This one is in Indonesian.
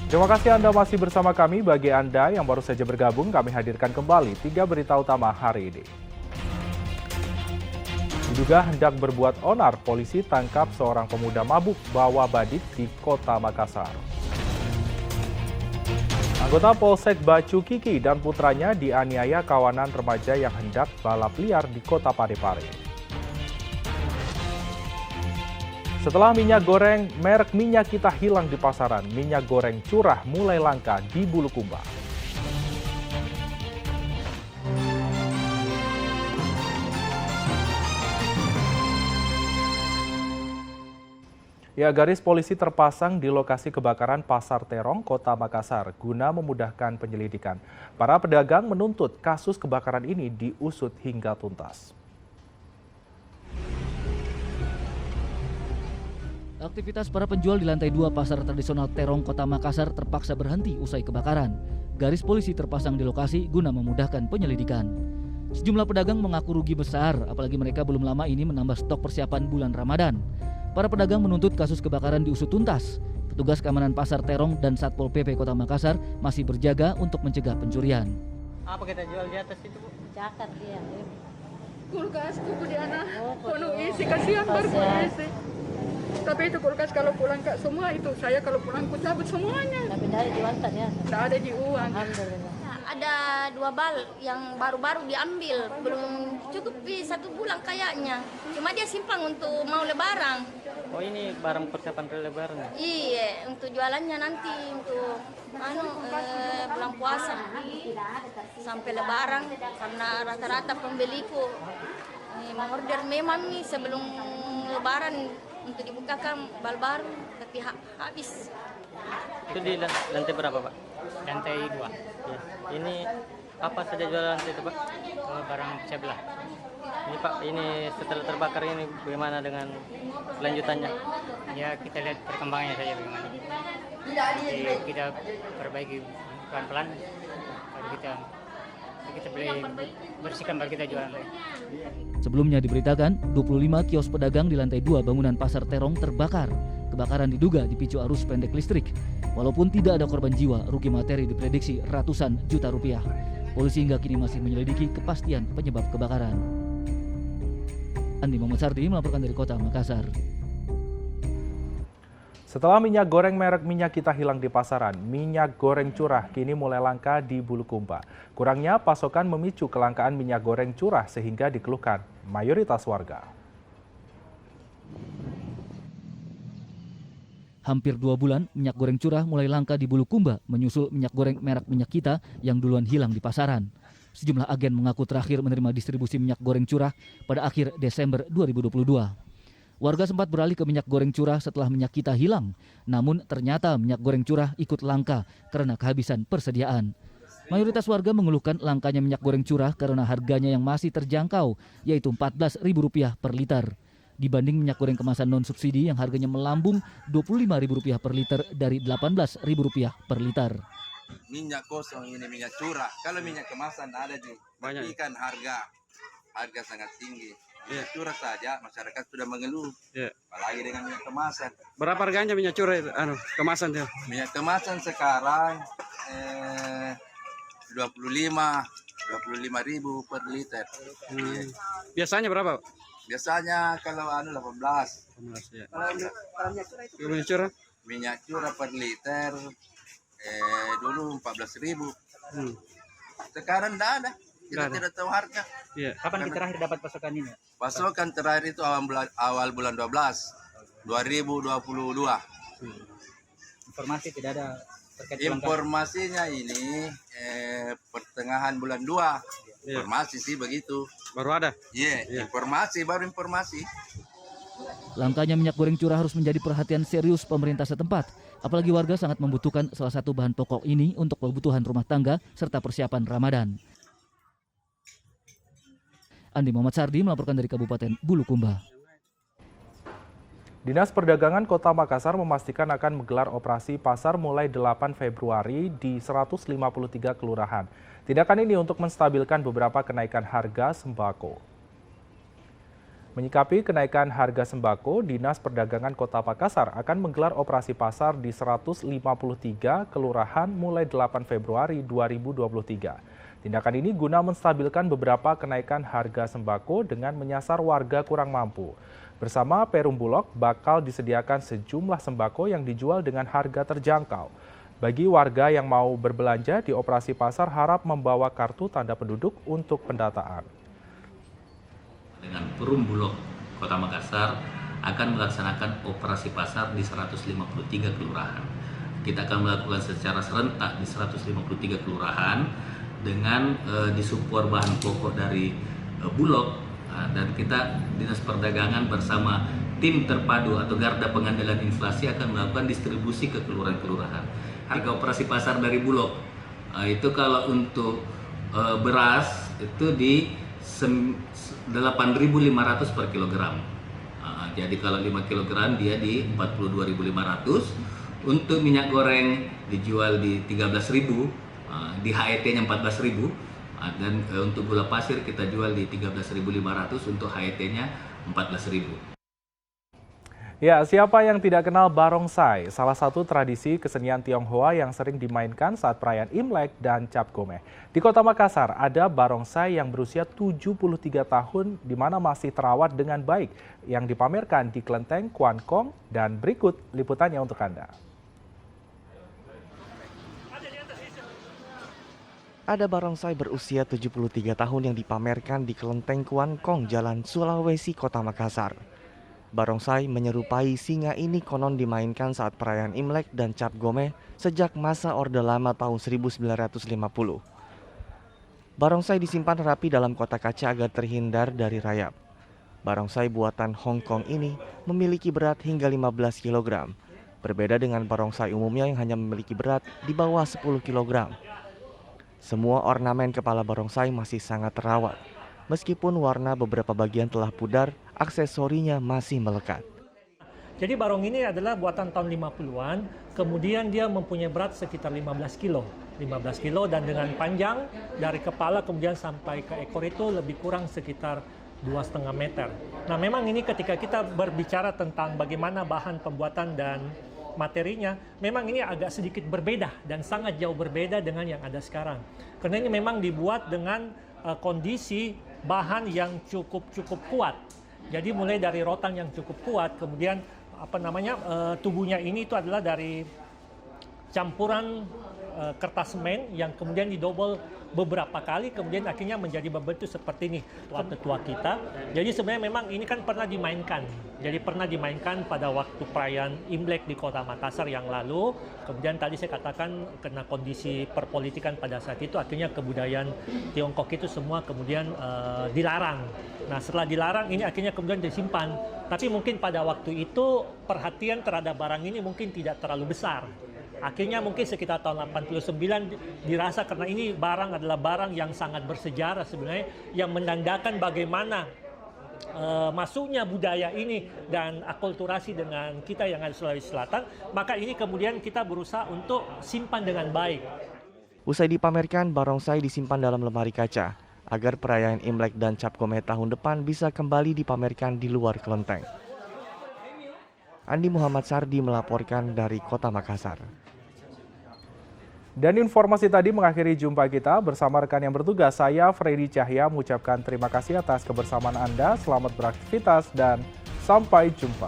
Terima kasih Anda masih bersama kami. Bagi Anda yang baru saja bergabung, kami hadirkan kembali 3 berita utama hari ini. Diduga hendak berbuat onar, polisi tangkap seorang pemuda mabuk bawa badik di kota Makassar. Anggota Polsek Bacu Kiki dan putranya dianiaya kawanan remaja yang hendak balap liar di kota Parepare. Setelah minyak goreng merek minyak kita hilang di pasaran, minyak goreng curah mulai langka di Bulukumba. Ya, garis polisi terpasang di lokasi kebakaran Pasar Terong, Kota Makassar, guna memudahkan penyelidikan. Para pedagang menuntut kasus kebakaran ini diusut hingga tuntas. Aktivitas para penjual di lantai 2 pasar tradisional Terong, Kota Makassar terpaksa berhenti usai kebakaran. Garis polisi terpasang di lokasi guna memudahkan penyelidikan. Sejumlah pedagang mengaku rugi besar, apalagi mereka belum lama ini menambah stok persiapan bulan Ramadan. Para pedagang menuntut kasus kebakaran diusut tuntas. Petugas keamanan Pasar Terong dan Satpol PP Kota Makassar masih berjaga untuk mencegah pencurian. Apa kita jual di atas itu, Bu? Cakar dia. Kulkas kuku di anak penuh isi, kasihan baru isi. Tapi itu kulkas kalau pulang kak semua itu, saya kalau pulang ku cabut semuanya. Tapi dari jual tak ya. Tidak ada di uang. Alhamdulillah. Ada 2 bal yang baru-baru diambil, belum cukup 1 bulan kayaknya. Cuma dia simpang untuk mau lebaran. Oh, ini barang persiapan lebaran ya? Iya, untuk jualannya nanti untuk bulan puasa sampai lebaran, karena rata-rata pembeliku mengorder memang nih sebelum lebaran untuk dibukakan bal baru, tapi habis. Itu di lantai berapa, Pak? Lantai 2. Ya. Ini apa saja jualan lantai itu, Pak? Barang sebelah. Ini Pak, ini setelah terbakar ini bagaimana dengan kelanjutannya? Ya, kita lihat perkembangannya saja bagaimana. Jadi kita perbaiki pelan-pelan, baru kita beli bersihkan, baru kita jualan lagi. Sebelumnya diberitakan 25 kios pedagang di lantai 2 bangunan Pasar Terong terbakar. Kebakaran diduga dipicu arus pendek listrik. Walaupun tidak ada korban jiwa, rugi materi diprediksi ratusan juta rupiah. Polisi hingga kini masih menyelidiki kepastian penyebab kebakaran. Andi Muhammad Sardi melaporkan dari Kota Makassar. Setelah minyak goreng merek minyak kita hilang di pasaran, minyak goreng curah kini mulai langka di Bulukumba. Kurangnya pasokan memicu kelangkaan minyak goreng curah sehingga dikeluhkan mayoritas warga. Hampir 2 bulan, minyak goreng curah mulai langka di Bulukumba, menyusul minyak goreng merek minyak kita yang duluan hilang di pasaran. Sejumlah agen mengaku terakhir menerima distribusi minyak goreng curah pada akhir Desember 2022. Warga sempat beralih ke minyak goreng curah setelah minyak kita hilang. Namun ternyata minyak goreng curah ikut langka karena kehabisan persediaan. Mayoritas warga mengeluhkan langkanya minyak goreng curah karena harganya yang masih terjangkau, yaitu Rp14.000 per liter. Dibanding minyak goreng kemasan non-subsidi yang harganya melambung Rp25.000 per liter dari Rp18.000 per liter. Minyak kosong ini minyak curah. Kalau minyak kemasan ada di banyak ikan harga sangat tinggi. Minyak curah saja masyarakat sudah mengeluh. Apalagi dengan minyak kemasan. Berapa harganya minyak curah itu? Kemasan tuh? Minyak kemasan sekarang 25.000 per liter. Biasanya berapa? Biasanya kalau 18. 18 ya. Kalau minyak curah? Minyak curah per liter dulu 14.000. Sekarang tidak ada. Kita tidak tahu harga. Ya. Kapan kita terakhir dapat pasokan ini? Pasokan terakhir itu awal bulan 12 2022. Informasi tidak ada terkait Informasinya ini pertengahan bulan 2. Informasi sih begitu. Baru ada? Iya, baru informasi. Langkanya minyak goreng curah harus menjadi perhatian serius pemerintah setempat. Apalagi warga sangat membutuhkan salah satu bahan pokok ini untuk kebutuhan rumah tangga serta persiapan Ramadan. Andi Muhammad Sardi melaporkan dari Kabupaten Bulukumba. Dinas Perdagangan Kota Makassar memastikan akan menggelar operasi pasar mulai 8 Februari di 153 kelurahan. Tindakan ini untuk menstabilkan beberapa kenaikan harga sembako. Menyikapi kenaikan harga sembako, Dinas Perdagangan Kota Makassar akan menggelar operasi pasar di 153 kelurahan mulai 8 Februari 2023. Tindakan ini guna menstabilkan beberapa kenaikan harga sembako dengan menyasar warga kurang mampu. Bersama Perum Bulog, bakal disediakan sejumlah sembako yang dijual dengan harga terjangkau. Bagi warga yang mau berbelanja di operasi pasar harap membawa kartu tanda penduduk untuk pendataan. Dengan Perum Bulog Kota Makassar akan melaksanakan operasi pasar di 153 kelurahan. Kita akan melakukan secara serentak di 153 kelurahan dengan disupport bahan pokok dari Bulog, dan kita Dinas Perdagangan bersama tim terpadu atau garda pengendalian inflasi akan melakukan distribusi ke kelurahan-kelurahan. Harga operasi pasar dari Bulog itu kalau untuk beras itu di 8.500 per kilogram. Jadi kalau 5 kilogram dia di 42.500. Untuk minyak goreng dijual di 13.000, di HET-nya 14.000. Dan untuk gula pasir kita jual di 13.500, untuk HET-nya 14.000. Ya, siapa yang tidak kenal barongsai, salah satu tradisi kesenian Tionghoa yang sering dimainkan saat perayaan Imlek dan Cap Gomeh. Di Kota Makassar ada barongsai yang berusia 73 tahun di mana masih terawat dengan baik yang dipamerkan di Kelenteng Kuan Kong, dan berikut liputannya untuk Anda. Ada barongsai berusia 73 tahun yang dipamerkan di Kelenteng Kuan Kong, Jalan Sulawesi, Kota Makassar. Barongsai menyerupai singa ini konon dimainkan saat perayaan Imlek dan Cap Gomeh sejak masa Orde Lama tahun 1950. Barongsai disimpan rapi dalam kotak kaca agar terhindar dari rayap. Barongsai buatan Hong Kong ini memiliki berat hingga 15 kg. Berbeda dengan barongsai umumnya yang hanya memiliki berat di bawah 10 kg. Semua ornamen kepala barongsai masih sangat terawat. Meskipun warna beberapa bagian telah pudar, aksesorinya masih melekat. Jadi barong ini adalah buatan tahun 50-an, kemudian dia mempunyai berat sekitar 15 kilo. 15 kilo dan dengan panjang dari kepala kemudian sampai ke ekor itu lebih kurang sekitar 2,5 meter. Nah memang ini ketika kita berbicara tentang bagaimana bahan pembuatan dan materinya, memang ini agak sedikit berbeda dan sangat jauh berbeda dengan yang ada sekarang. Karena ini memang dibuat dengan kondisi bahan yang cukup kuat. Jadi mulai dari rotan yang cukup kuat, kemudian tubuhnya ini itu adalah dari campuran kertas semen yang kemudian didobel beberapa kali, kemudian akhirnya menjadi berbentuk seperti ini tetua kita. Jadi sebenarnya memang ini kan pernah dimainkan. Jadi pernah dimainkan pada waktu perayaan Imlek di Kota Makassar yang lalu. Kemudian tadi saya katakan karena kondisi perpolitikan pada saat itu akhirnya kebudayaan Tiongkok itu semua kemudian dilarang. Nah setelah dilarang ini akhirnya kemudian disimpan. Tapi mungkin pada waktu itu perhatian terhadap barang ini mungkin tidak terlalu besar. Akhirnya mungkin sekitar tahun 89 dirasa karena ini barang adalah barang yang sangat bersejarah sebenarnya, yang menandakan bagaimana masuknya budaya ini dan akulturasi dengan kita yang ada di Sulawesi Selatan, maka ini kemudian kita berusaha untuk simpan dengan baik. Usai dipamerkan, barongsai disimpan dalam lemari kaca agar perayaan Imlek dan Cap Gomeh tahun depan bisa kembali dipamerkan di luar kelenteng. Andi Muhammad Sardi melaporkan dari Kota Makassar. Dan informasi tadi mengakhiri jumpa kita bersama rekan yang bertugas. Saya Freddy Cahya mengucapkan terima kasih atas kebersamaan Anda. Selamat beraktivitas dan sampai jumpa.